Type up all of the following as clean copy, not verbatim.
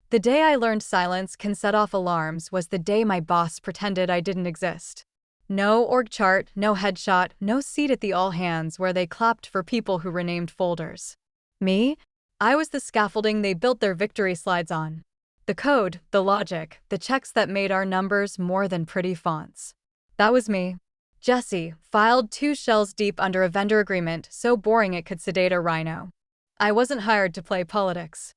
The day I learned silence can set off alarms was the day my boss pretended I didn't exist. No org chart, no headshot, no seat at the all-hands where they clapped for people who renamed folders. Me? I was the scaffolding they built their victory slides on. The code, the logic, the checks that made our numbers more than pretty fonts. That was me. Jesse, filed 2 shells deep under a vendor agreement so boring it could sedate a rhino. I wasn't hired to play politics.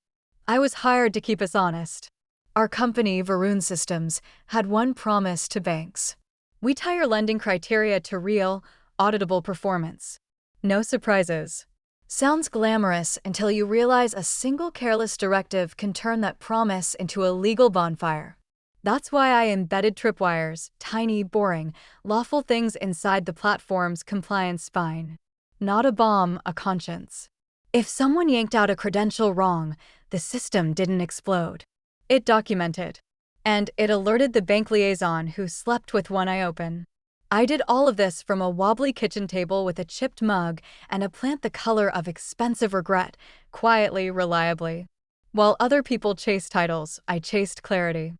I was hired to keep us honest. Our company, Varun Systems, had one promise to banks. We tie your lending criteria to real, auditable performance. No surprises. Sounds glamorous until you realize a single careless directive can turn that promise into a legal bonfire. That's why I embedded tripwires, tiny, boring, lawful things inside the platform's compliance spine. Not a bomb, a conscience. If someone yanked out a credential wrong, the system didn't explode. It documented. And it alerted the bank liaison who slept with one eye open. I did all of this from a wobbly kitchen table with a chipped mug and a plant the color of expensive regret, quietly, reliably. While other people chased titles, I chased clarity.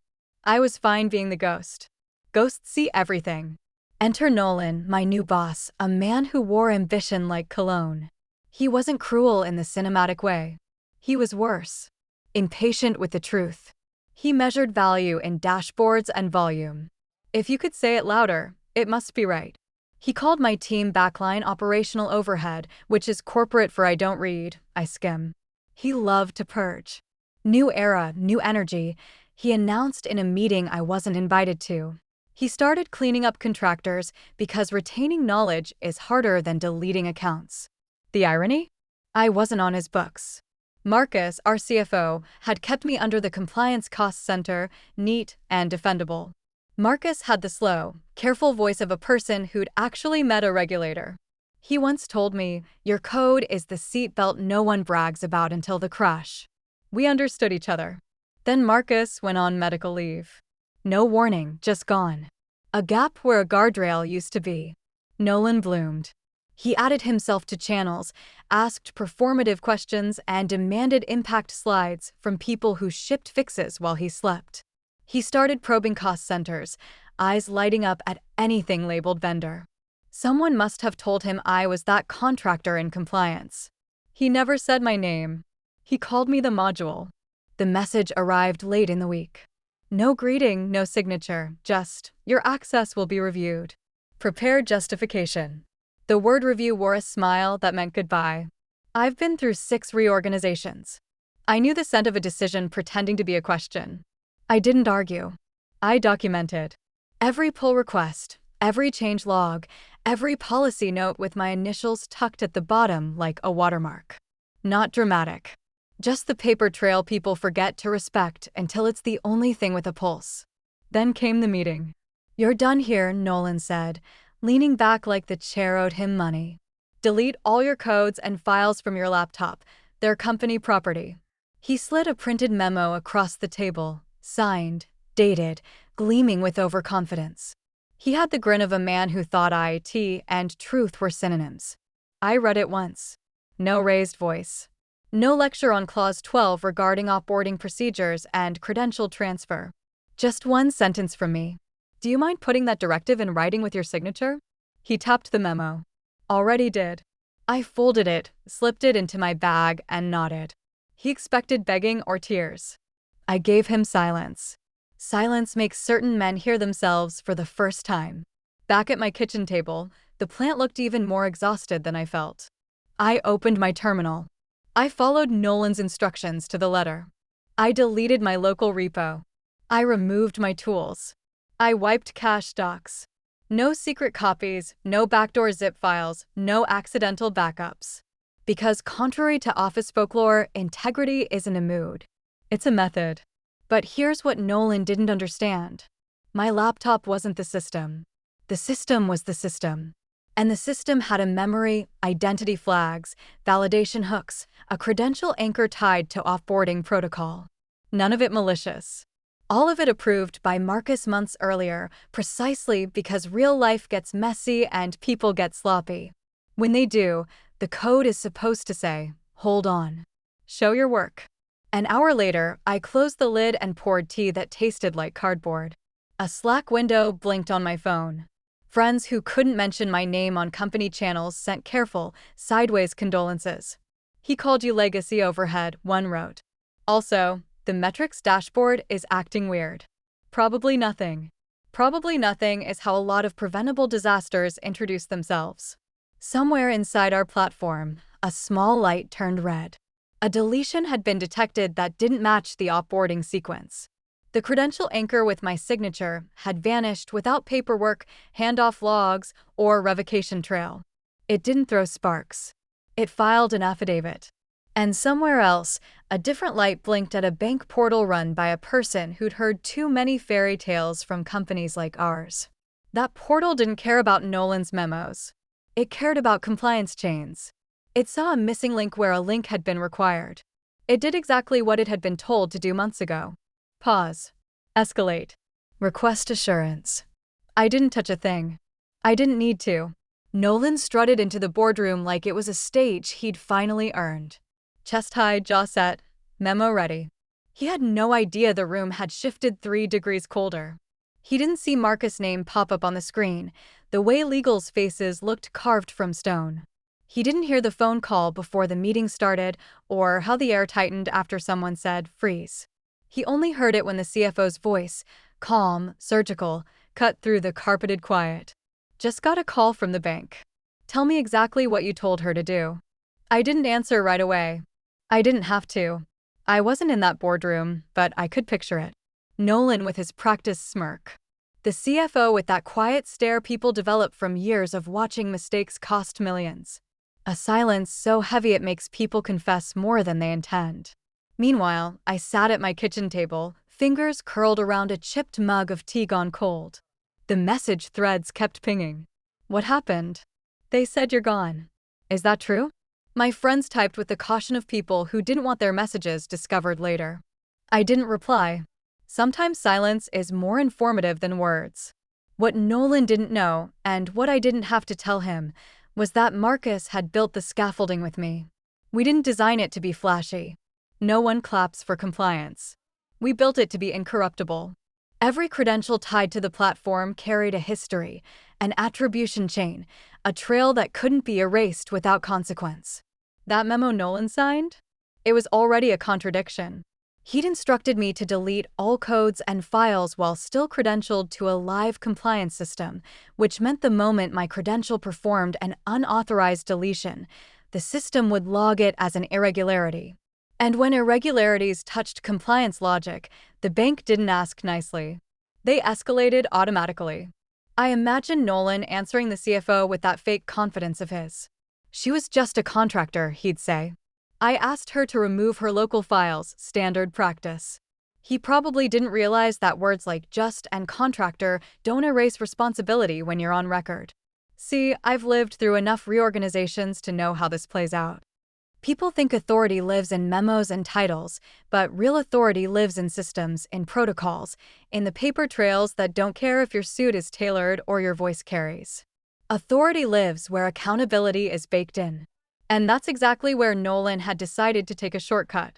I was fine being the ghost. Ghosts see everything. Enter Nolan, my new boss, a man who wore ambition like cologne. He wasn't cruel in the cinematic way. He was worse. Impatient with the truth. He measured value in dashboards and volume. If you could say it louder, it must be right. He called my team backline operational overhead, which is corporate for I don't read, I skim. He loved to purge. New era, new energy, he announced in a meeting I wasn't invited to. He started cleaning up contractors because retaining knowledge is harder than deleting accounts. The irony? I wasn't on his books. Marcus, our CFO, had kept me under the compliance cost center, neat and defendable. Marcus had the slow, careful voice of a person who'd actually met a regulator. He once told me, "Your code is the seatbelt no one brags about until the crash." We understood each other. Then Marcus went on medical leave. No warning, just gone. A gap where a guardrail used to be. Nolan bloomed. He added himself to channels, asked performative questions, and demanded impact slides from people who shipped fixes while he slept. He started probing cost centers, eyes lighting up at anything labeled vendor. Someone must have told him I was that contractor in compliance. He never said my name. He called me the module. The message arrived late in the week. No greeting, no signature, just, "Your access will be reviewed. Prepare justification." The word review wore a smile that meant goodbye. I've been through 6 reorganizations. I knew the scent of a decision pretending to be a question. I didn't argue. I documented. Every pull request, every change log, every policy note with my initials tucked at the bottom like a watermark. Not dramatic. Just the paper trail people forget to respect until it's the only thing with a pulse. Then came the meeting. "You're done here," Nolan said, leaning back like the chair owed him money. "Delete all your codes and files from your laptop. They're company property." He slid a printed memo across the table, signed, dated, gleaming with overconfidence. He had the grin of a man who thought IT and truth were synonyms. I read it once. No raised voice. No lecture on Clause 12 regarding offboarding procedures and credential transfer. Just one sentence from me. "Do you mind putting that directive in writing with your signature?" He tapped the memo. "Already did." I folded it, slipped it into my bag, and nodded. He expected begging or tears. I gave him silence. Silence makes certain men hear themselves for the first time. Back at my kitchen table, the plant looked even more exhausted than I felt. I opened my terminal. I followed Nolan's instructions to the letter. I deleted my local repo. I removed my tools. I wiped cache docs. No secret copies, no backdoor zip files, no accidental backups. Because contrary to office folklore, integrity isn't a mood. It's a method. But here's what Nolan didn't understand. My laptop wasn't the system. The system was the system. And the system had a memory, identity flags, validation hooks, a credential anchor tied to offboarding protocol. None of it malicious. All of it approved by Marcus months earlier, precisely because real life gets messy and people get sloppy. When they do, the code is supposed to say, "Hold on. Show your work." An hour later, I closed the lid and poured tea that tasted like cardboard. A Slack window blinked on my phone. Friends who couldn't mention my name on company channels sent careful, sideways condolences. He called you legacy overhead, one wrote. Also, the metrics dashboard is acting weird. Probably nothing. Probably nothing is how a lot of preventable disasters introduce themselves. Somewhere inside our platform, a small light turned red. A deletion had been detected that didn't match the offboarding sequence. The credential anchor with my signature had vanished without paperwork, handoff logs, or revocation trail. It didn't throw sparks. It filed an affidavit. And somewhere else, a different light blinked at a bank portal run by a person who'd heard too many fairy tales from companies like ours. That portal didn't care about Nolan's memos. It cared about compliance chains. It saw a missing link where a link had been required. It did exactly what it had been told to do months ago. Pause. Escalate. Request assurance. I didn't touch a thing. I didn't need to. Nolan strutted into the boardroom like it was a stage he'd finally earned. Chest high, jaw set, memo ready. He had no idea the room had shifted 3 degrees colder. He didn't see Marcus' name pop up on the screen, the way legal's faces looked carved from stone. He didn't hear the phone call before the meeting started or how the air tightened after someone said, freeze. He only heard it when the CFO's voice, calm, surgical, cut through the carpeted quiet. Just got a call from the bank. Tell me exactly what you told her to do. I didn't answer right away. I didn't have to. I wasn't in that boardroom, but I could picture it. Nolan with his practiced smirk. The CFO with that quiet stare people develop from years of watching mistakes cost millions. A silence so heavy it makes people confess more than they intend. Meanwhile, I sat at my kitchen table, fingers curled around a chipped mug of tea gone cold. The message threads kept pinging. What happened? They said you're gone. Is that true? My friends typed with the caution of people who didn't want their messages discovered later. I didn't reply. Sometimes silence is more informative than words. What Nolan didn't know, and what I didn't have to tell him, was that Marcus had built the scaffolding with me. We didn't design it to be flashy. No one claps for compliance. We built it to be incorruptible. Every credential tied to the platform carried a history, an attribution chain, a trail that couldn't be erased without consequence. That memo Nolan signed? It was already a contradiction. He'd instructed me to delete all codes and files while still credentialed to a live compliance system, which meant the moment my credential performed an unauthorized deletion, the system would log it as an irregularity. And when irregularities touched compliance logic, the bank didn't ask nicely. They escalated automatically. I imagined Nolan answering the CFO with that fake confidence of his. She was just a contractor, he'd say. I asked her to remove her local files, standard practice. He probably didn't realize that words like just and contractor don't erase responsibility when you're on record. See, I've lived through enough reorganizations to know how this plays out. People think authority lives in memos and titles, but real authority lives in systems, in protocols, in the paper trails that don't care if your suit is tailored or your voice carries. Authority lives where accountability is baked in. And that's exactly where Nolan had decided to take a shortcut.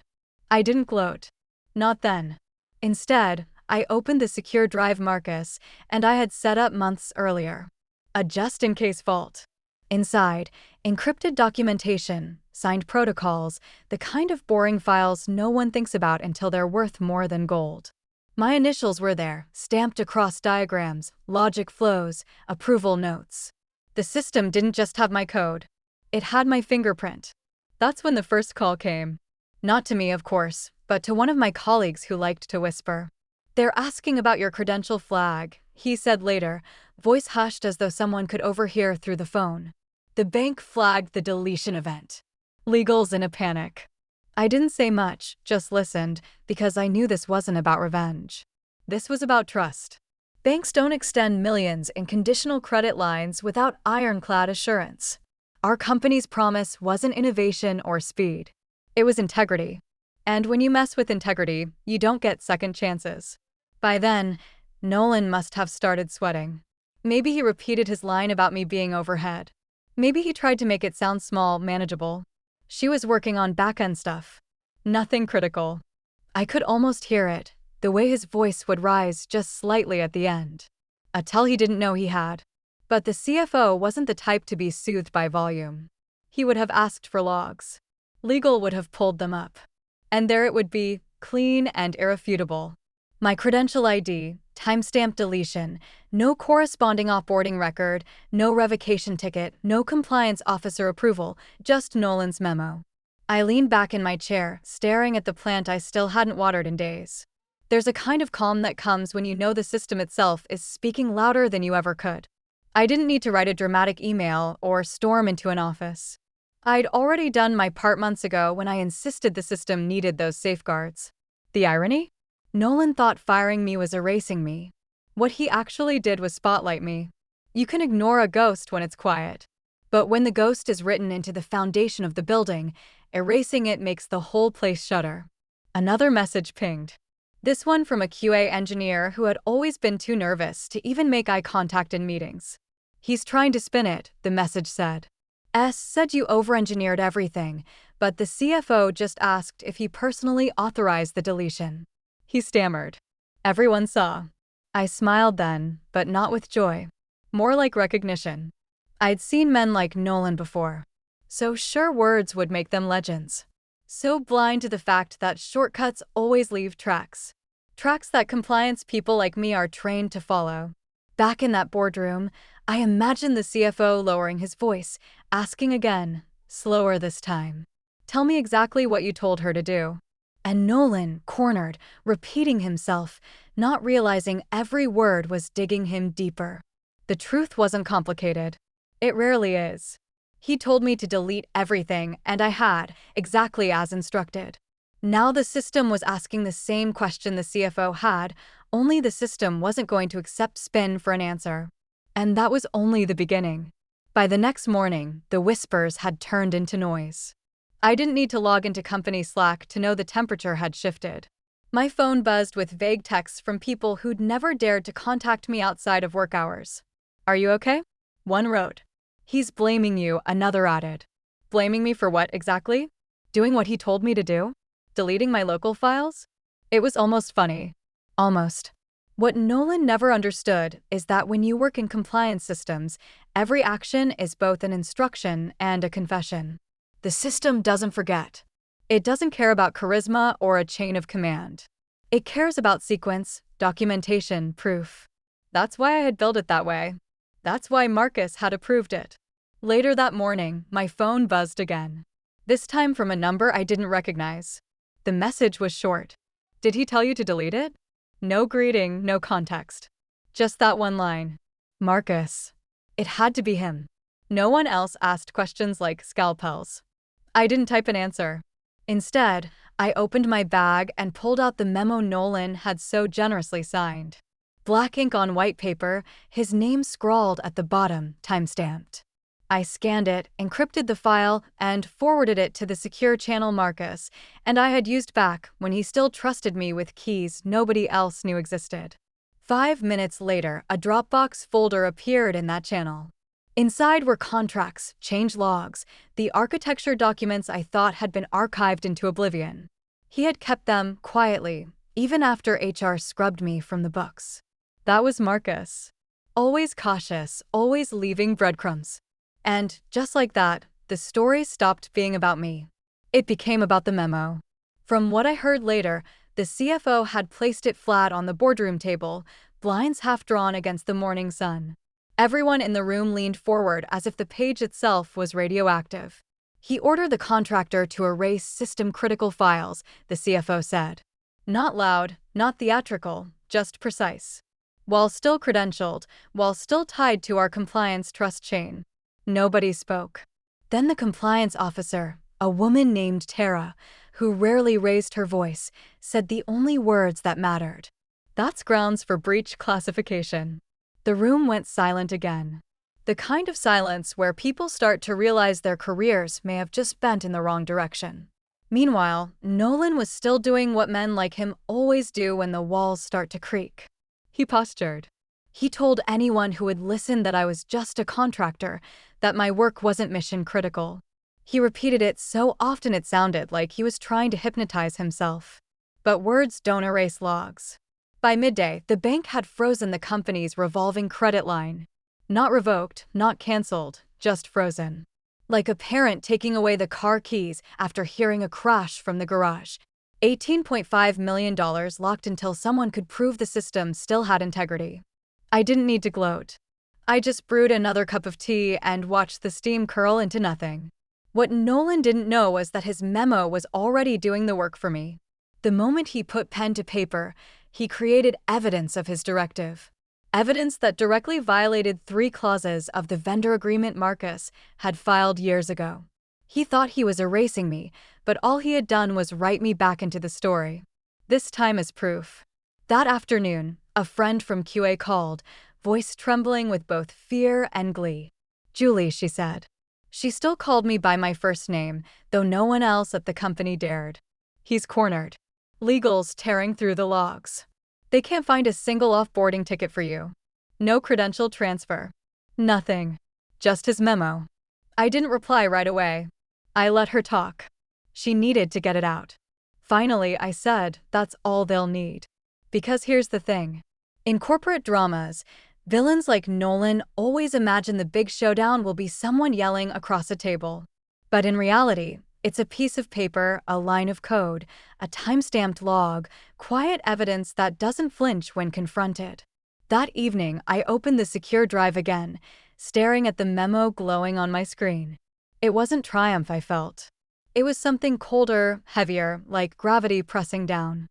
I didn't gloat. Not then. Instead, I opened the secure drive Marcus and I had set up months earlier. A just-in-case vault. Inside, encrypted documentation, signed protocols, the kind of boring files no one thinks about until they're worth more than gold. My initials were there, stamped across diagrams, logic flows, approval notes. The system didn't just have my code. It had my fingerprint. That's when the first call came. Not to me, of course, but to one of my colleagues who liked to whisper. "They're asking about your credential flag," he said later, voice hushed as though someone could overhear through the phone. The bank flagged the deletion event. Legal's in a panic. I didn't say much, just listened, because I knew this wasn't about revenge. This was about trust. Banks don't extend millions in conditional credit lines without ironclad assurance. Our company's promise wasn't innovation or speed. It was integrity. And when you mess with integrity, you don't get second chances. By then, Nolan must have started sweating. Maybe he repeated his line about me being overhead. Maybe he tried to make it sound small, manageable. She was working on back-end stuff. Nothing critical. I could almost hear it, the way his voice would rise just slightly at the end. A tell he didn't know he had. But the CFO wasn't the type to be soothed by volume. He would have asked for logs. Legal would have pulled them up. And there it would be, clean and irrefutable. My credential ID, timestamp deletion, no corresponding offboarding record, no revocation ticket, no compliance officer approval, just Nolan's memo. I leaned back in my chair, staring at the plant I still hadn't watered in days. There's a kind of calm that comes when you know the system itself is speaking louder than you ever could. I didn't need to write a dramatic email or storm into an office. I'd already done my part months ago when I insisted the system needed those safeguards. The irony? Nolan thought firing me was erasing me. What he actually did was spotlight me. You can ignore a ghost when it's quiet. But when the ghost is written into the foundation of the building, erasing it makes the whole place shudder. Another message pinged. This one from a QA engineer who had always been too nervous to even make eye contact in meetings. He's trying to spin it, the message said. S said you over-engineered everything, but the CFO just asked if he personally authorized the deletion. He stammered. Everyone saw. I smiled then, but not with joy. More like recognition. I'd seen men like Nolan before. So sure words would make them legends. So blind to the fact that shortcuts always leave tracks. Tracks that compliance people like me are trained to follow. Back in that boardroom, I imagined the CFO lowering his voice, asking again, slower this time. Tell me exactly what you told her to do. And Nolan, cornered, repeating himself, not realizing every word was digging him deeper. The truth wasn't complicated. It rarely is. He told me to delete everything, and I had, exactly as instructed. Now the system was asking the same question the CFO had, only the system wasn't going to accept spin for an answer. And that was only the beginning. By the next morning, the whispers had turned into noise. I didn't need to log into company Slack to know the temperature had shifted. My phone buzzed with vague texts from people who'd never dared to contact me outside of work hours. Are you okay? One wrote. He's blaming you, another added. Blaming me for what exactly? Doing what he told me to do? Deleting my local files? It was almost funny. Almost. What Nolan never understood is that when you work in compliance systems, every action is both an instruction and a confession. The system doesn't forget. It doesn't care about charisma or a chain of command. It cares about sequence, documentation, proof. That's why I had built it that way. That's why Marcus had approved it. Later that morning, my phone buzzed again. This time from a number I didn't recognize. The message was short. Did he tell you to delete it? No greeting, no context. Just that one line. Marcus. It had to be him. No one else asked questions like scalpels. I didn't type an answer. Instead, I opened my bag and pulled out the memo Nolan had so generously signed. Black ink on white paper, his name scrawled at the bottom, timestamped. I scanned it, encrypted the file, and forwarded it to the secure channel Marcus, and I had used back when he still trusted me with keys nobody else knew existed. 5 minutes later, a Dropbox folder appeared in that channel. Inside were contracts, change logs, the architecture documents I thought had been archived into oblivion. He had kept them quietly, even after HR scrubbed me from the books. That was Marcus. Always cautious, always leaving breadcrumbs. And, just like that, the story stopped being about me. It became about the memo. From what I heard later, the CFO had placed it flat on the boardroom table, blinds half drawn against the morning sun. Everyone in the room leaned forward as if the page itself was radioactive. He ordered the contractor to erase system-critical files, the CFO said. Not loud, not theatrical, just precise. While still credentialed, while still tied to our compliance trust chain. Nobody spoke. Then the compliance officer, a woman named Tara, who rarely raised her voice, said the only words that mattered. That's grounds for breach classification. The room went silent again. The kind of silence where people start to realize their careers may have just bent in the wrong direction. Meanwhile, Nolan was still doing what men like him always do when the walls start to creak. He postured. He told anyone who would listen that I was just a contractor, that my work wasn't mission critical. He repeated it so often it sounded like he was trying to hypnotize himself. But words don't erase logs. By midday, the bank had frozen the company's revolving credit line. Not revoked, not canceled, just frozen. Like a parent taking away the car keys after hearing a crash from the garage. $18.5 million locked until someone could prove the system still had integrity. I didn't need to gloat. I just brewed another cup of tea and watched the steam curl into nothing. What Nolan didn't know was that his memo was already doing the work for me. The moment he put pen to paper, he created evidence of his directive. Evidence that directly violated 3 clauses of the vendor agreement Marcus had filed years ago. He thought he was erasing me, but all he had done was write me back into the story. This time as proof. That afternoon, a friend from QA called, voice trembling with both fear and glee. "Julie," she said. She still called me by my first name, though no one else at the company dared. "He's cornered. Legal's tearing through the logs. They can't find a single off-boarding ticket for you. No credential transfer. Nothing. Just his memo." I didn't reply right away. I let her talk. She needed to get it out. Finally, I said, "That's all they'll need." Because here's the thing. In corporate dramas, villains like Nolan always imagine the big showdown will be someone yelling across a table. But in reality, it's a piece of paper, a line of code, a time-stamped log, quiet evidence that doesn't flinch when confronted. That evening, I opened the secure drive again, staring at the memo glowing on my screen. It wasn't triumph I felt. It was something colder, heavier, like gravity pressing down.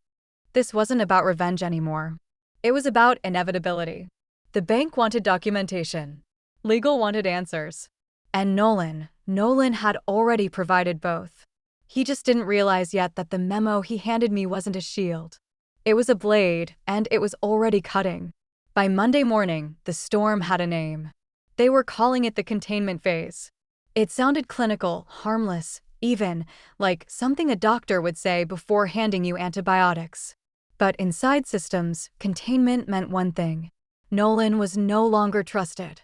This wasn't about revenge anymore. It was about inevitability. The bank wanted documentation. Legal wanted answers. And Nolan had already provided both. He just didn't realize yet that the memo he handed me wasn't a shield. It was a blade, and it was already cutting. By Monday morning, the storm had a name. They were calling it the containment phase. It sounded clinical, harmless, even like something a doctor would say before handing you antibiotics. But inside systems, containment meant one thing. Nolan was no longer trusted.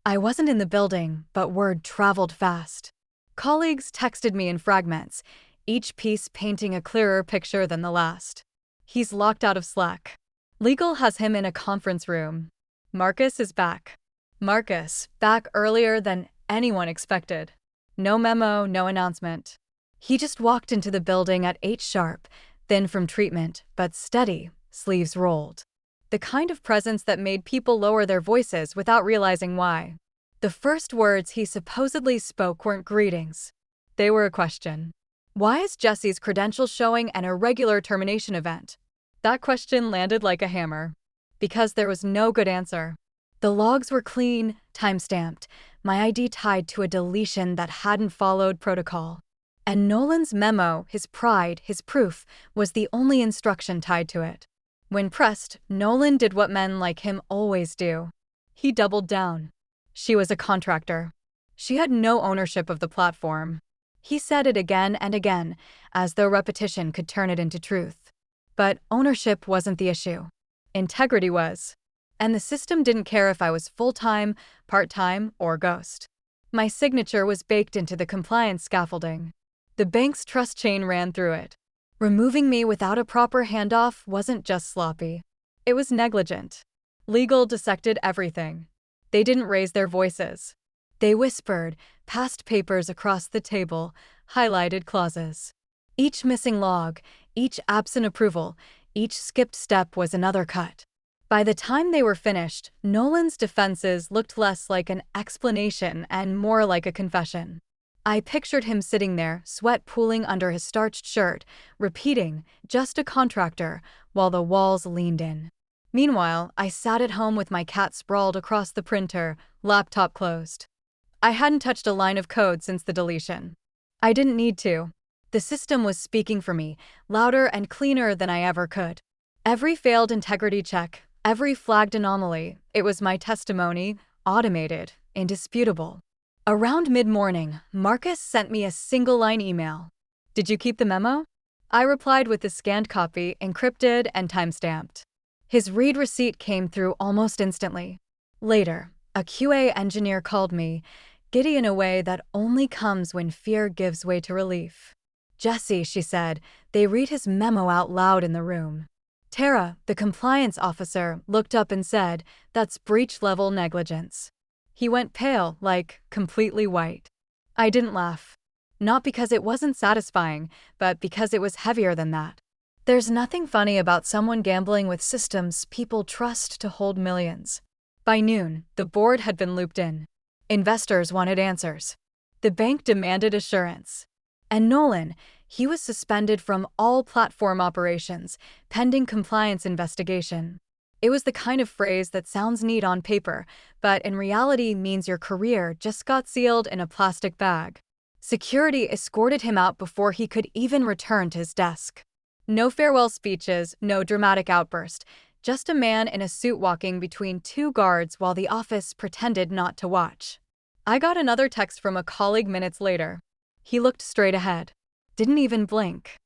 I wasn't in the building, but word traveled fast. Colleagues texted me in fragments, each piece painting a clearer picture than the last. "He's locked out of Slack. Legal has him in a conference room. Marcus is back." Marcus, back earlier than anyone expected. No memo, no announcement. He just walked into the building at 8 sharp, thin from treatment, but steady, sleeves rolled. The kind of presence that made people lower their voices without realizing why. The first words he supposedly spoke weren't greetings. They were a question. "Why is Jesse's credentials showing an irregular termination event?" That question landed like a hammer. Because there was no good answer. The logs were clean, time-stamped, my ID tied to a deletion that hadn't followed protocol. And Nolan's memo, his pride, his proof, was the only instruction tied to it. When pressed, Nolan did what men like him always do. He doubled down. She was a contractor. She had no ownership of the platform. He said it again and again, as though repetition could turn it into truth. But ownership wasn't the issue. Integrity was. And the system didn't care if I was full-time, part-time, or ghost. My signature was baked into the compliance scaffolding. The bank's trust chain ran through it. Removing me without a proper handoff wasn't just sloppy. It was negligent. Legal dissected everything. They didn't raise their voices. They whispered, passed papers across the table, highlighted clauses. Each missing log, each absent approval, each skipped step was another cut. By the time they were finished, Nolan's defenses looked less like an explanation and more like a confession. I pictured him sitting there, sweat pooling under his starched shirt, repeating, "Just a contractor," while the walls leaned in. Meanwhile, I sat at home with my cat sprawled across the printer, laptop closed. I hadn't touched a line of code since the deletion. I didn't need to. The system was speaking for me, louder and cleaner than I ever could. Every failed integrity check, every flagged anomaly, it was my testimony, automated, indisputable. Around mid-morning, Marcus sent me a single-line email. "Did you keep the memo?" I replied with the scanned copy, encrypted and time-stamped. His read receipt came through almost instantly. Later, a QA engineer called me, giddy in a way that only comes when fear gives way to relief. "Jesse," she said, they read his memo out loud in the room. Tara, the compliance officer, looked up and said, "That's breach-level negligence." He went pale, like completely white. I didn't laugh. Not because it wasn't satisfying, but because it was heavier than that. There's nothing funny about someone gambling with systems people trust to hold millions. By noon, the board had been looped in. Investors wanted answers. The bank demanded assurance. And Nolan, he was suspended from all platform operations, pending compliance investigation. It was the kind of phrase that sounds neat on paper, but in reality means your career just got sealed in a plastic bag. Security escorted him out before he could even return to his desk. No farewell speeches, no dramatic outburst, just a man in a suit walking between two guards while the office pretended not to watch. I got another text from a colleague minutes later. He looked straight ahead. Didn't even blink.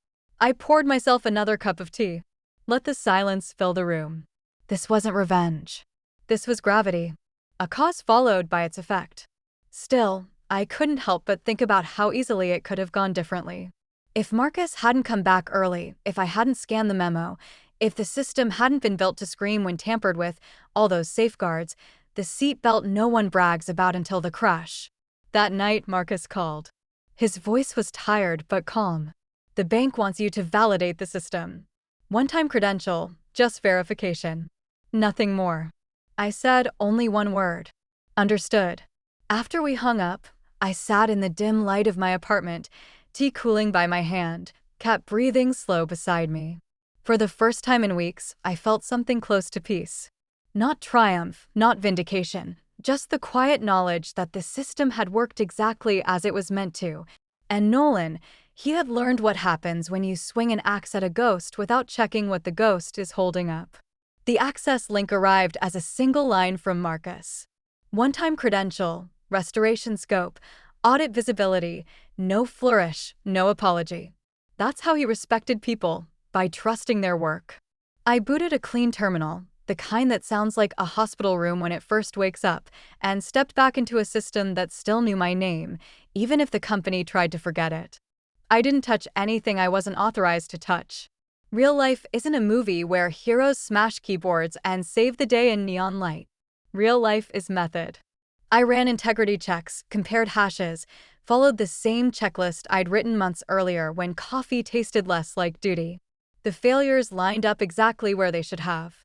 I poured myself another cup of tea. Let the silence fill the room. This wasn't revenge. This was gravity. A cause followed by its effect. Still, I couldn't help but think about how easily it could have gone differently. If Marcus hadn't come back early, if I hadn't scanned the memo, if the system hadn't been built to scream when tampered with, all those safeguards, the seatbelt no one brags about until the crash. That night, Marcus called. His voice was tired but calm. "The bank wants you to validate the system. One-time credential, just verification. Nothing more." I said only one word. "Understood." After we hung up, I sat in the dim light of my apartment, tea cooling by my hand, cat breathing slow beside me. For the first time in weeks, I felt something close to peace. Not triumph, not vindication, just the quiet knowledge that the system had worked exactly as it was meant to. And Nolan, he had learned what happens when you swing an axe at a ghost without checking what the ghost is holding up. The access link arrived as a single line from Marcus. One-time credential, restoration scope, audit visibility, no flourish, no apology. That's how he respected people, by trusting their work. I booted a clean terminal, the kind that sounds like a hospital room when it first wakes up, and stepped back into a system that still knew my name, even if the company tried to forget it. I didn't touch anything I wasn't authorized to touch. Real life isn't a movie where heroes smash keyboards and save the day in neon light. Real life is method. I ran integrity checks, compared hashes, followed the same checklist I'd written months earlier when coffee tasted less like duty. The failures lined up exactly where they should have.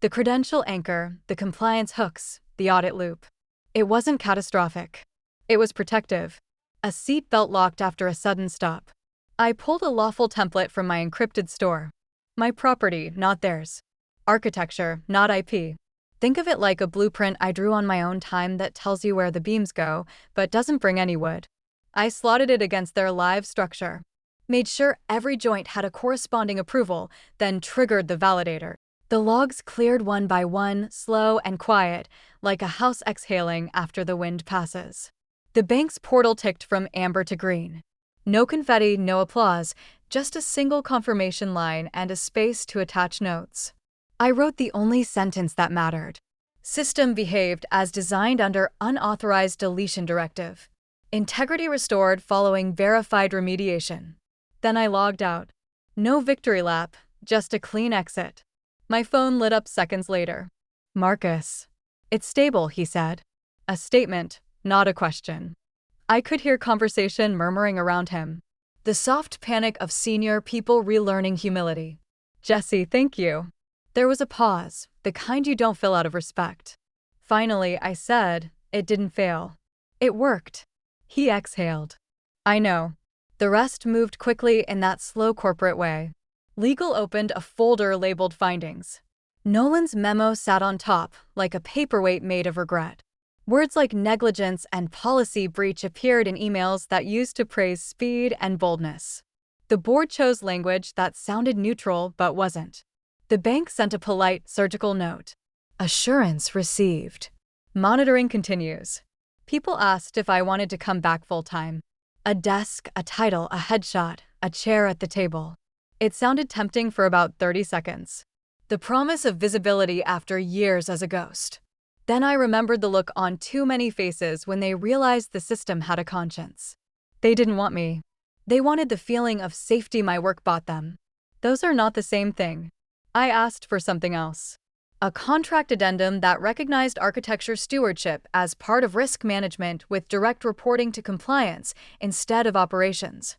The credential anchor, the compliance hooks, the audit loop. It wasn't catastrophic. It was protective. A seat belt locked after a sudden stop. I pulled a lawful template from my encrypted store. My property, not theirs. Architecture, not IP. Think of it like a blueprint I drew on my own time that tells you where the beams go, but doesn't bring any wood. I slotted it against their live structure. Made sure every joint had a corresponding approval, then triggered the validator. The logs cleared one by one, slow and quiet, like a house exhaling after the wind passes. The bank's portal ticked from amber to green. No confetti, no applause, just a single confirmation line and a space to attach notes. I wrote the only sentence that mattered. System behaved as designed under unauthorized deletion directive. Integrity restored following verified remediation. Then I logged out. No victory lap, just a clean exit. My phone lit up seconds later. "Marcus." "It's stable," he said. A statement, not a question. I could hear conversation murmuring around him. The soft panic of senior people relearning humility. "Jesse, thank you." There was a pause, the kind you don't fill out of respect. Finally, I said, "It didn't fail. It worked." He exhaled. "I know." The rest moved quickly in that slow corporate way. Legal opened a folder labeled Findings. Nolan's memo sat on top, like a paperweight made of regret. Words like negligence and policy breach appeared in emails that used to praise speed and boldness. The board chose language that sounded neutral but wasn't. The bank sent a polite, surgical note. "Assurance received. Monitoring continues." People asked if I wanted to come back full-time. A desk, a title, a headshot, a chair at the table. It sounded tempting for about 30 seconds. The promise of visibility after years as a ghost. Then I remembered the look on too many faces when they realized the system had a conscience. They didn't want me. They wanted the feeling of safety my work bought them. Those are not the same thing. I asked for something else. A contract addendum that recognized architecture stewardship as part of risk management with direct reporting to compliance instead of operations.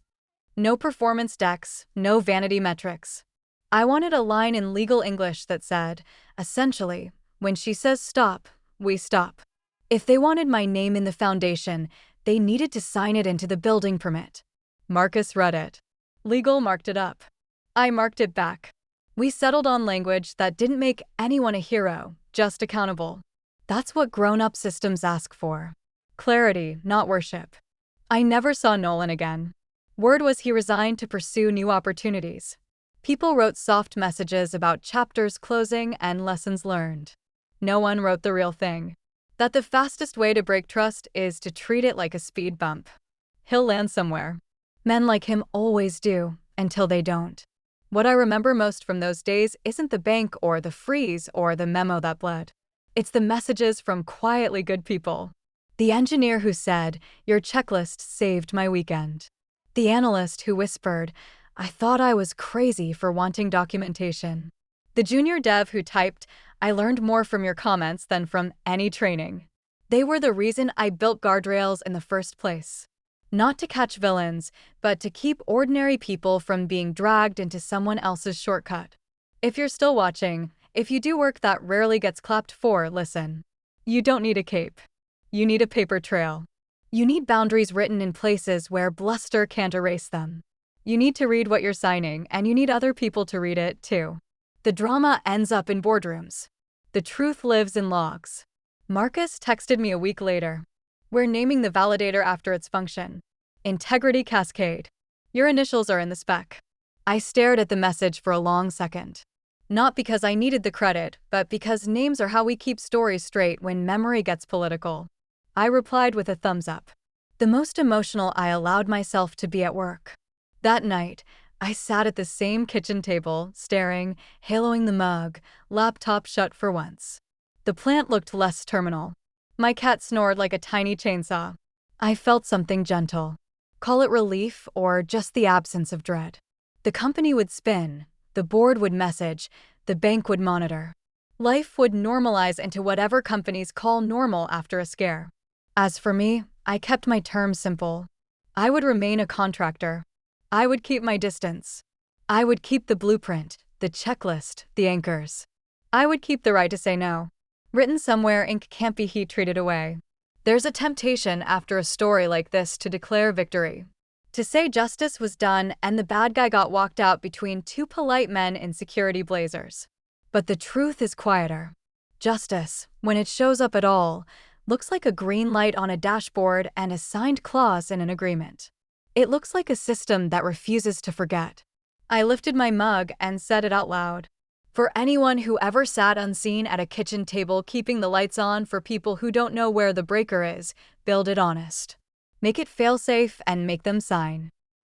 No performance decks, no vanity metrics. I wanted a line in legal English that said, essentially, when she says stop, we stop. If they wanted my name in the foundation, they needed to sign it into the building permit. Marcus read it. Legal marked it up. I marked it back. We settled on language that didn't make anyone a hero, just accountable. That's what grown-up systems ask for. Clarity, not worship. I never saw Nolan again. Word was he resigned to pursue new opportunities. People wrote soft messages about chapters closing and lessons learned. No one wrote the real thing. That the fastest way to break trust is to treat it like a speed bump. He'll land somewhere. Men like him always do, until they don't. What I remember most from those days isn't the bank or the freeze or the memo that bled. It's the messages from quietly good people. The engineer who said, "Your checklist saved my weekend." The analyst who whispered, "I thought I was crazy for wanting documentation." The junior dev who typed, "I learned more from your comments than from any training." They were the reason I built guardrails in the first place. Not to catch villains, but to keep ordinary people from being dragged into someone else's shortcut. If you're still watching, if you do work that rarely gets clapped for, listen. You don't need a cape. You need a paper trail. You need boundaries written in places where bluster can't erase them. You need to read what you're signing, and you need other people to read it, too. The drama ends up in boardrooms. The truth lives in logs. Marcus texted me a week later. "We're naming the validator after its function. Integrity Cascade. Your initials are in the spec." I stared at the message for a long second. Not because I needed the credit, but because names are how we keep stories straight when memory gets political. I replied with a thumbs up. The most emotional I allowed myself to be at work. That night, I sat at the same kitchen table, staring, haloing the mug, laptop shut for once. The plant looked less terminal. My cat snored like a tiny chainsaw. I felt something gentle. Call it relief or just the absence of dread. The company would spin, the board would message, the bank would monitor. Life would normalize into whatever companies call normal after a scare. As for me, I kept my terms simple. I would remain a contractor. I would keep my distance. I would keep the blueprint, the checklist, the anchors. I would keep the right to say no. Written somewhere, ink can't be heat treated away. There's a temptation after a story like this to declare victory. To say justice was done and the bad guy got walked out between two polite men in security blazers. But the truth is quieter. Justice, when it shows up at all, looks like a green light on a dashboard and a signed clause in an agreement. It looks like a system that refuses to forget. I lifted my mug and said it out loud. For anyone who ever sat unseen at a kitchen table keeping the lights on for people who don't know where the breaker is, build it honest. Make it fail-safe and make them sign.